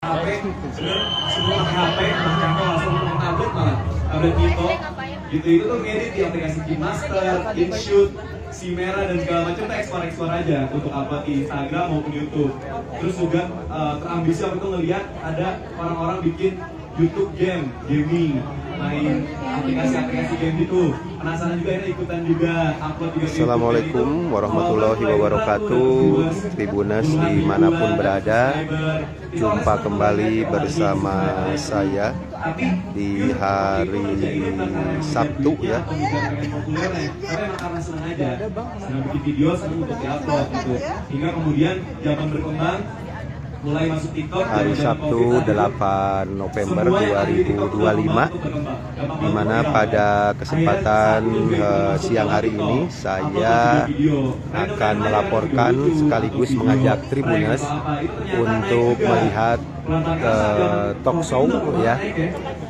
HP, semua pakai HP, bahkan langsung pakai tablet malah, tablet Mito, gitu itu tuh ngedit di aplikasi KineMaster, InShoot, Simera dan segala macam tuh ekspor aja untuk upload di Instagram maupun YouTube. Terus juga terambisi waktu itu ngeliat ada orang-orang bikin YouTube gaming, main aplikasi-aplikasi game gitu. Penasaran juga, ini ikutan juga upload juga. Assalamualaikum warahmatullahi wabarakatuh, Tribuners dimanapun berada. Jumpa kembali bersama saya di hari Sabtu ya. Karena senang aja, senang bikin video, senang untuk diupload gitu. Hingga kemudian zaman berkembang, mulai masuk TikTok hari Sabtu 8 November 2025, di mana pada kesempatan siang hari ini saya akan melaporkan sekaligus mengajak Tribuners untuk melihat talk show ya,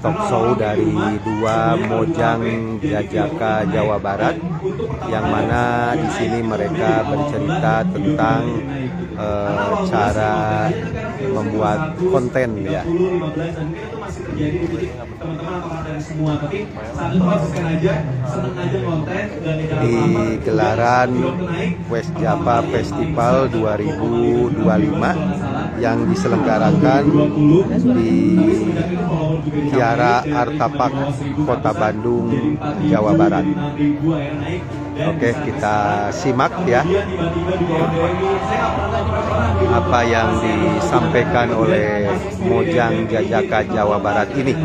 talk show dari dua Mojang Jajaka Jawa Barat, yang mana di sini mereka bercerita tentang cara membuat konten ya. Di gelaran West Java Festival 2025 yang diselenggarakan di Kiara Artapak, Kota Bandung, Jawa Barat. Oke, kita simak ya apa yang disampaikan oleh Mojang Jajaka Jawa Barat ini.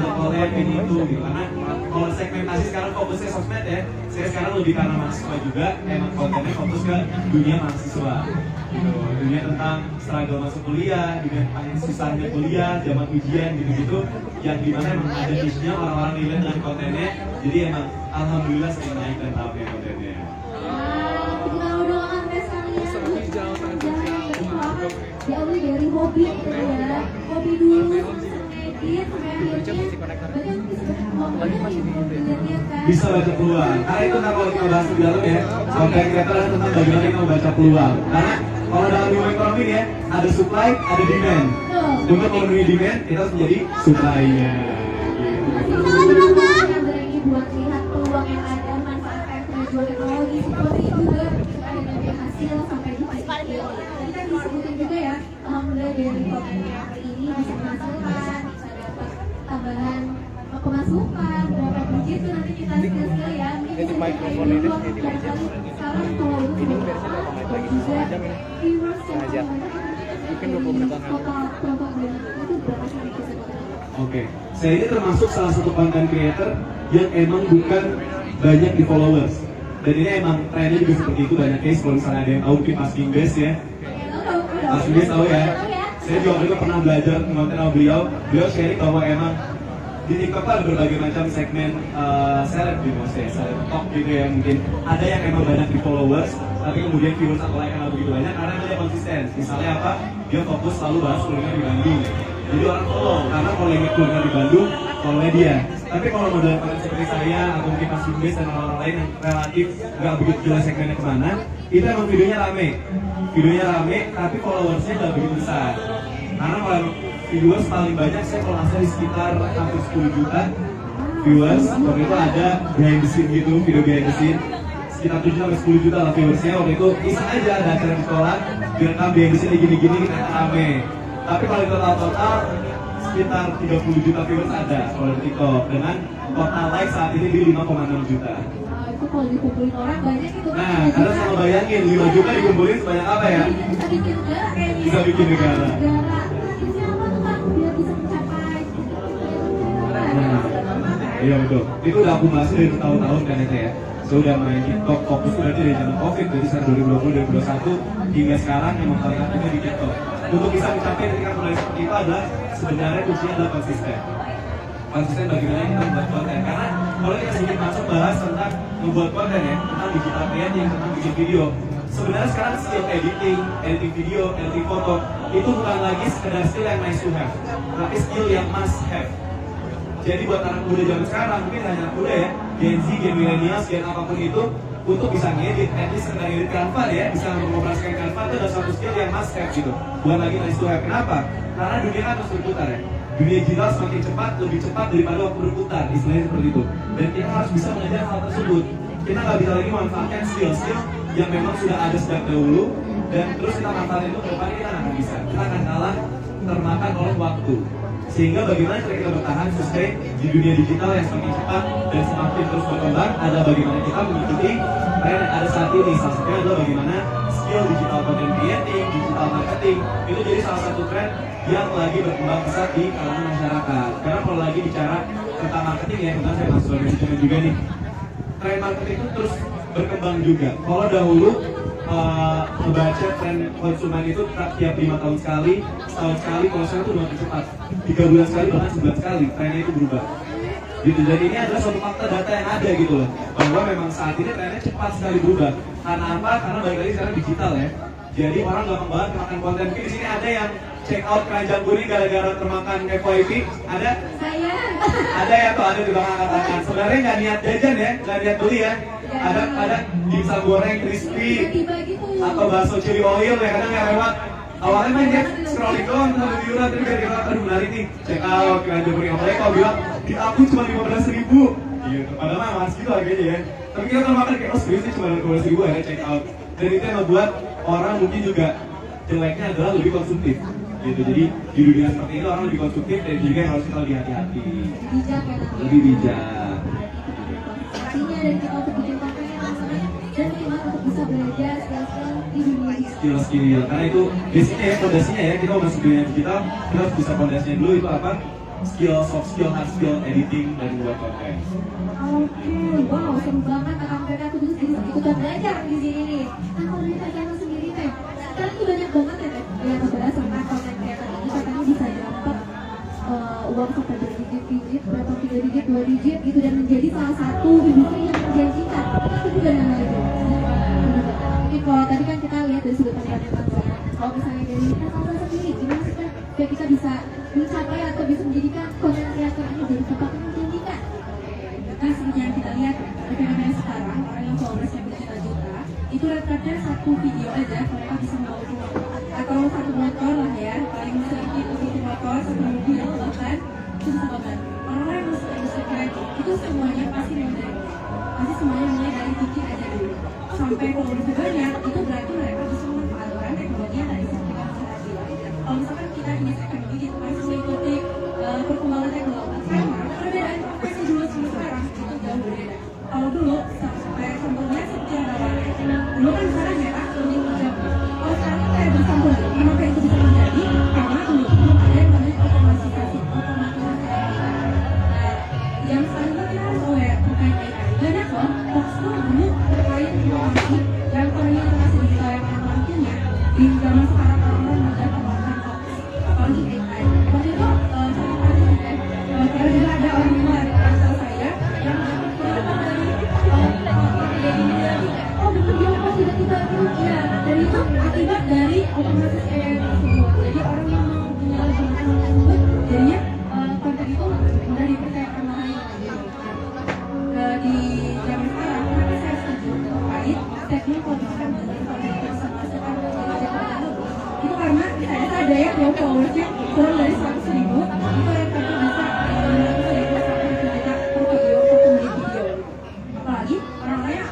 Kalau segmentasi sekarang fokusnya sosmed ya, saya sekarang lebih karena mahasiswa juga, emang kontennya fokus ke dunia mahasiswa gitu, dunia tentang struggle masuk kuliah, dunia tentang susahnya kuliah, zaman ujian gitu-gitu, yang dimana emang ada niche-nya, orang-orang relate dengan kontennya, jadi emang alhamdulillah sering naik dan rame kontennya. Diawali dari hobi gitu ya, hobi dulu edit bisa baca peluang, karena itu kalau kita bahas di dalam ya, konten creator adalah tentang bagaimana kita membaca peluang. Karena kalau dalam dunia ekonomi ya, ada supply, ada demand. Untuk memenuhi demand, kita harus menjadi supply-nya. buat lihat peluang yang ada, manfaat kemajuan teknologi seperti juga ada hasil sampai di tadi kan disebutin juga ya, alhamdulillah dari konten hari ini bisa menghasilkan, bisa dapat tambahan pemasukan, berapa budget itu nanti kita skill ya. Ini mikrofon ini sekarang kalau ini juga viewers yang mungkin 20 menit total itu berapa sih bisa. Oke, saya ini termasuk salah satu content creator yang emang bukan banyak di followers. Dan ini emang trennya juga seperti itu, banyak case. Kalau misalnya ada yang tahu mungkin Mas Kingbes ya, Mas Kingbes tahu ya. Saya juga pernah belajar konten sama beliau. Beliau sharing bahwa emang di TikTok ada berbagai macam segmen seleb gitu, maksudnya seleb talk gitu ya. Mungkin ada yang emang banyak di followers, tapi kemudian viewers atau like yang begitu banyak karena dia konsisten. Misalnya apa? Dia fokus selalu bahas kuliner di Bandung. Jadi orang follow karena kalau yang kuliner di Bandung, follow dia. Tapi kalau model konten seperti saya atau mungkin Mas Kingbes dan orang-orang lain yang relatif nggak begitu jelas segmennya kemana, itu emang videonya rame, tapi followersnya nggak begitu besar. Karena kalau viewers paling banyak saya kalau nggak salah di sekitar hampir 10 juta viewers. Waktu itu ada behind the scene gitu, video behind the scene sekitar 7 sampai 10 juta lah viewersnya. Waktu itu iseng aja ada acara di sekolah, direkam behind the scene gini-gini kita rame. Tapi kalau total sekitar 30 juta viewers ada kalau di TikTok, dengan total like saat ini di 5,6 juta. Itu kalau dikumpulin orang banyak itu kan. Nah, kalian sama bayangin 5 juta dikumpulin sebanyak apa ya? Bisa bikin negara kayaknya. Bisa bikin negara. Ini apa tuh Pak? Biar bisa mencapai. Iya betul. Itu udah akumulasi dari tahun-tahun kan itu ya. Saya udah main TikTok fokus berarti dari zaman COVID, jadi sekarang 2020, 2021 hingga sekarang yang paling aktifnya di TikTok. Untuk bisa mencapai ketika mulai seperti itu adalah sebenarnya kuncinya adalah konsisten. Konsisten bagaimana kita membuat konten. Karena kalau kita sedikit masuk bahas tentang membuat konten ya, tentang digital creating, tentang bikin video. Sebenarnya sekarang skill editing video, editing foto itu bukan lagi sekedar skill yang nice to have, tapi skill yang must have. Jadi buat anak muda zaman sekarang, mungkin hanya anak muda ya, Gen Z, Gen Millennials, Gen apapun itu, untuk bisa ngedit, at least sekedar ngedit Canva ya, bisa mengoperasikan Canva itu adalah satu skill yang must have gitu. bukan lagi nice to have. Kenapa? Karena dunia kan terus berputar ya. Dunia digital semakin cepat, lebih cepat daripada waktu berputar, istilahnya seperti itu. Dan kita harus bisa mengejar hal tersebut. Kita nggak bisa lagi memanfaatkan skill-skill yang memang sudah ada sejak dahulu, dan terus kita manfaatin itu ke depannya kita nggak akan bisa. Kita akan kalah termakan oleh waktu. Sehingga bagaimana cara kita bertahan sustain di dunia digital yang semakin cepat dan semakin terus berkembang adalah bagaimana kita mengikuti tren yang ada saat ini. Salah satunya adalah bagaimana skill digital content creating, digital marketing itu jadi salah satu tren yang lagi berkembang pesat di kalangan masyarakat. Karena kalau lagi bicara tentang marketing ya, kebetulan saya masuk dari situ juga nih. Tren marketing itu terus berkembang juga. Kalau dahulu membaca tren konsumen itu tiap 5 tahun sekali, setahun sekali, kalau sekarang itu makin cepat. 3 bulan sekali, bahkan sebulan sekali, trennya itu berubah. Gitu, dan ini adalah suatu fakta data yang ada gitu loh, bahwa memang saat ini trennya cepat sekali berubah. Karena apa? Karena balik lagi sekarang digital ya. Jadi orang gampang banget makan konten. Mungkin di sini ada yang check out keranjang kuning gara-gara termakan FYP? Ada? Saya. Ada ya tuh, ada di belakang angkat tangan. Sebenarnya nggak niat jajan ya, nggak niat beli ya. Ada dimsum goreng crispy atau bakso chili oil ya, kadang yang lewat. Awalnya main dia scrolling doang sama liuran, tapi gara-gara aduh menarik nih, check out keranjang kuning. Apalagi kalau bilang di aku cuma 15.000 gitu, padahal mah mas gitu harganya ya. Tapi kita kalau makan kayak oh serius sih cuma 15.000 ya check out. Dan itu yang membuat orang mungkin juga jeleknya adalah lebih konsumtif gitu. Jadi di dunia seperti ini orang lebih konsumtif dan juga yang harus kita lebih hati-hati, Bijak ya. lebih bijak. Artinya dari kita untuk bikin konten yang maksudnya dan bagaimana untuk bisa belajar skill-skill di dunia digital. Skill karena itu basicnya ya, fondasinya ya, kita mau masuk dunia digital kita harus bisa fondasinya dulu. Itu apa? Skill, soft skill, hard skill, editing, dan buat konten. Oke, wow, seru banget kakak mereka tuh bisa ikutan belajar di sini nih. Nah kalau dari kakak sendiri teh, sekarang tuh banyak banget ya teh yang ngebahas tentang konten creator ini katanya bisa dapat uang sampai berdigit-digit, berapa 3 digit, 2 digit gitu, dan menjadi salah satu industri yang menjanjikan. Itu juga nama itu. Mungkin kalau tadi kan kita lihat dari sudut pandang yang langsung. Kalau misalnya dari kakak sendiri, gimana sih kan biar kita bisa mencapai atau bisa menjadikan konten creator ini jadi tempat yang menjanjikan? Nah, seperti yang kita lihat fenomena sekarang, orang yang followersnya berjuta-juta itu rata-rata satu video aja mereka bisa membawa uang atau satu motor lah ya, paling sedikit satu motor, satu mobil bahkan itu bisa banget. Orang-orang yang masuk industri kreatif itu semuanya pasti mulai dari dikit aja dulu sampai followersnya banyak. Itu berarti mereka bisa memanfaatkan teknologi yang tadi seperti yang saya bilang. Kalau misalkan kita ingin teknologi gitu masih mengikuti perkembangan teknologi sama perbedaan profesi dulu sama sekarang itu jauh berbeda. Kalau dulu sampai contohnya seperti yang dulu kan sekarang ya kuning hijau. Kalau sekarang kayak bersambung, kenapa itu bisa terjadi? Karena dulu belum ada yang namanya otomatisasi. Yang selanjutnya kita harus aware terkait AI. Banyak loh hoax tuh dulu terkait informasi yang orangnya informasi digital yang nantinya di zaman sekarang orang-orang mudah melakukan hoax, apalagi AI. Waktu itu karena juga ada orang luar asal saya yang oh betul dia pas tiba-tiba ya, dan itu akibat dari otomatis AI tersebut. Jadi orang yang punya informasi tersebut jadinya konten itu mudah dipercayakan lagi. Di zaman sekarang kenapa saya setuju terkait statement kalau misalkan menjadi konten bersama sekarang itu karena saya ada ya yang followersnya kurang dari 100.000 itu rata-rata bisa 100.000 sampai 1 juta per video, 1 menit video. Apalagi orang-orang yang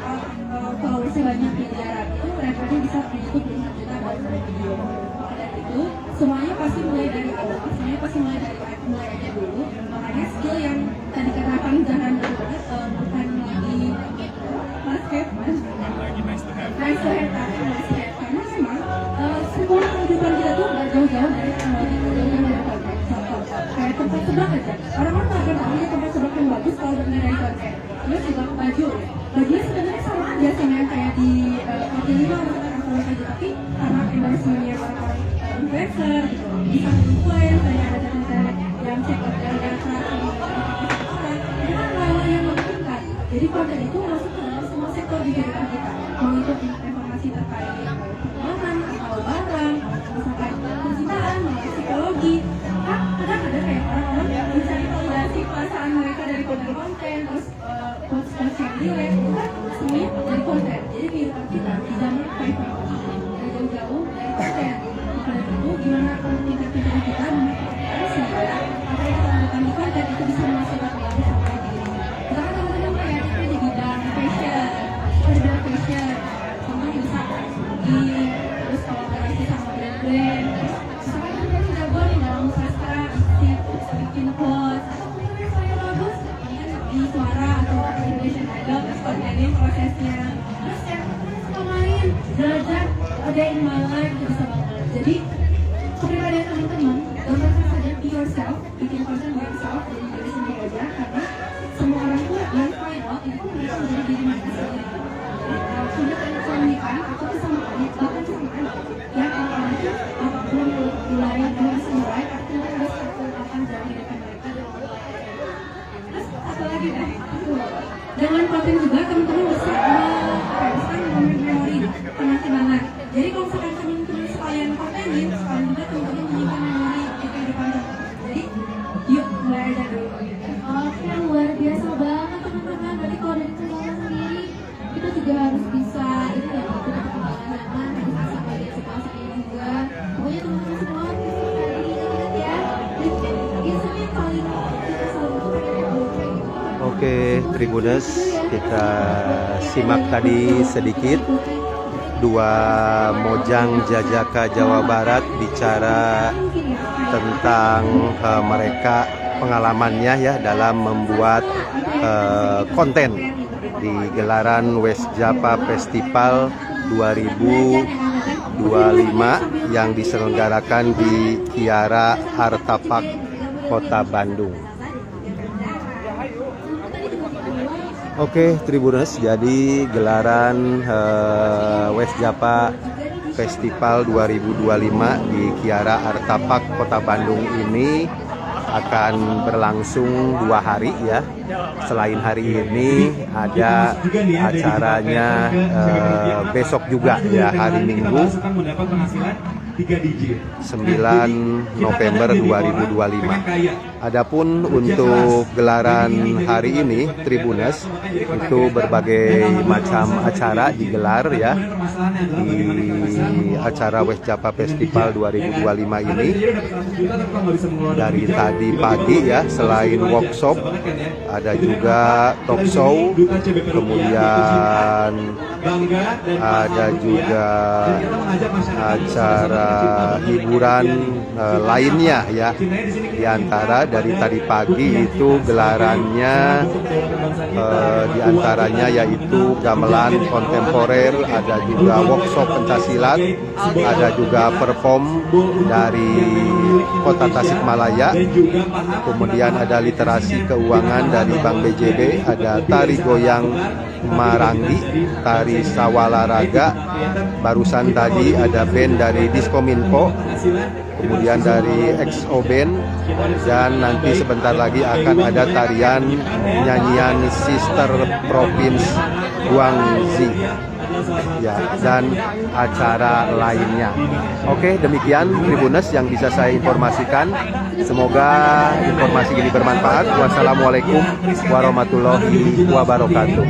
followersnya banyak miliaran itu rata-rata bisa YouTube puluhan juta buat satu video. Maka dari itu semuanya pasti mulai dari awal, semuanya pasti mulai aja dulu. Makanya skill yang tadi kata paling jarang banget bukan lagi must have, nice to have karena memang semua kehidupan kita tuh gak jauh-jauh dari teknologi dari konten. Contoh kayak tempat seblak aja, orang-orang gak akan tahu tempat seblak yang bagus kalau benar dari konten. Terus juga bajunya sebenarnya sama aja sama yang kayak di kaki lima atau baju, tapi karena endorsementnya orang-orang influencer bisa influence dan ada data yang cek data itu kan hal yang menguntungkan. Jadi konten itu masuk ke dalam semua sektor di kehidupan kita, mau itu informasi terkait perkembangan atau barang, misalkan percintaan, psikologi. Kadang ada kayak orang-orang yang mencari validasi perasaan mereka dari konten-konten, terus quotes yang relate bikin konten buat self dari diri sendiri aja, karena semua orang tuh yang viral itu mereka menjadi diri mereka sendiri. Sudah terkomunikasi atau kesamaan, bahkan kesamaan ya orang itu belum mulai belum selesai, artinya harus akan dalam kehidupan mereka. Terus apa lagi dah? Dengan konten juga teman-teman bisa memori penanti banget. Jadi kalau misalkan teman-teman sekalian kontenin, sekalian juga teman-teman menyimpan memori di kehidupan teman. Jadi yuk mulai aja dulu. Oke, luar biasa banget teman-teman. Berarti kalau dari teman-teman sendiri, kita juga harus bisa ini ya, melakukan perkembangan zaman, harus bisa melihat situasinya juga. Pokoknya teman-teman semua harus diingat ya. Dan biasanya yang paling kita selalu pakai gitu. Oke, Tribuners, kita simak tadi sedikit dua mojang Jajaka Jawa Barat bicara tentang mereka pengalamannya ya dalam membuat konten di gelaran West Japa Festival 2025 yang diselenggarakan di Kiara Artapak, Kota Bandung. Oke, Tribuners, jadi gelaran West Japa Festival 2025 di Kiara Artapak, Kota Bandung ini akan berlangsung 2 hari ya. Selain hari ini ada acaranya besok juga ya, hari Minggu 9 November 2025. Adapun untuk gelaran hari ini, Tribuners, itu berbagai macam acara digelar ya di acara West Japa Festival 2025 ini. Dari tadi pagi ya, selain workshop, ada juga talk show, kemudian ada juga acara hiburan lainnya ya. Di antara dari tadi pagi itu gelarannya diantaranya yaitu gamelan kontemporer, ada juga workshop pencaksilat, ada juga perform dari Kota Tasikmalaya, kemudian ada literasi keuangan dari Bank BJB, ada tari goyang Marangi, tari sawalaraga, barusan tadi ada band dari Diskominfo, kemudian dari XO Band, dan nanti sebentar lagi akan ada tarian nyanyian Sister Province Guangxi ya, dan acara lainnya. Oke, demikian Tribuners yang bisa saya informasikan. Semoga informasi ini bermanfaat. Wassalamualaikum warahmatullahi wabarakatuh.